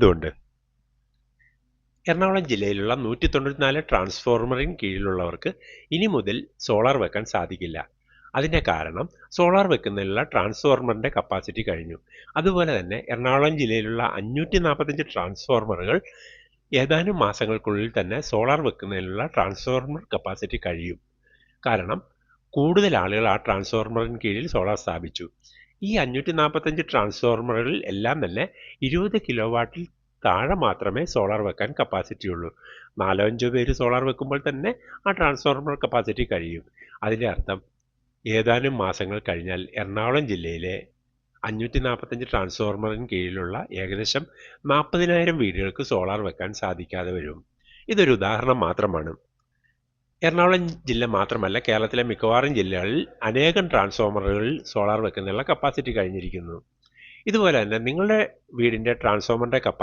എന്തുകൊണ്ട്? എറണാകുളം ജില്ലയിലുള്ള 194 ട്രാൻസ്ഫോർമറിന് കീഴിലുള്ളവർക്ക് ഇനി മുതൽ സോളാർ വെക്കാൻ സാധിക്കില്ല. അതിന്റെ കാരണം സോളാർ വെക്കുന്നതിനുള്ള ട്രാൻസ്ഫോർമറിന്റെ കപ്പാസിറ്റി കഴിഞ്ഞു. അതുപോലെ തന്നെ എറണാകുളം ജില്ലയിലുള്ള 545 ട്രാൻസ്ഫോർമറുകൾ ഏതാനും മാസങ്ങൾക്കുള്ളിൽ തന്നെ സോളാർ വെക്കുന്നതിനുള്ള ട്രാൻസ്ഫോർമർ കപ്പാസിറ്റി കഴിയും. കാരണം കൂടുതൽ ആളുകൾ ആ ട്രാൻസ്ഫോർമറിന് കീഴിൽ സോളാർ സ്ഥാപിച്ചു. ഈ 545 ട്രാൻസ്ഫോർമറുകളിൽ എല്ലാം തന്നെ 20 കിലോ വാട്ടിൽ താഴെ മാത്രമേ സോളാർ വെക്കാൻ കപ്പാസിറ്റി ഉള്ളൂ. 4-5 പേര് സോളാർ വെക്കുമ്പോൾ തന്നെ ആ ട്രാൻസ്ഫോർമർ കപ്പാസിറ്റി കഴിയും. അതിൻ്റെ അർത്ഥം ഏതാനും മാസങ്ങൾ കഴിഞ്ഞാൽ എറണാകുളം ജില്ലയിലെ 545 ട്രാൻസ്ഫോർമറിന് കീഴിലുള്ള ഏകദേശം 40,000 വീടുകൾക്ക് സോളാർ വെക്കാൻ സാധിക്കാതെ വരും. ഇതൊരു ഉദാഹരണം മാത്രമാണ്. എറണാകുളം ജില്ല മാത്രമല്ല, കേരളത്തിലെ മിക്കവാറും ജില്ലകളിൽ അനേകം ട്രാൻസ്ഫോമറുകളിൽ സോളാർ വെക്കുന്നതിനുള്ള കപ്പാസിറ്റി കഴിഞ്ഞിരിക്കുന്നു. ഇതുപോലെ തന്നെ നിങ്ങളുടെ വീടിൻ്റെ ട്രാൻസ്ഫോമറിൻ്റെ കപ്പാസിറ്റി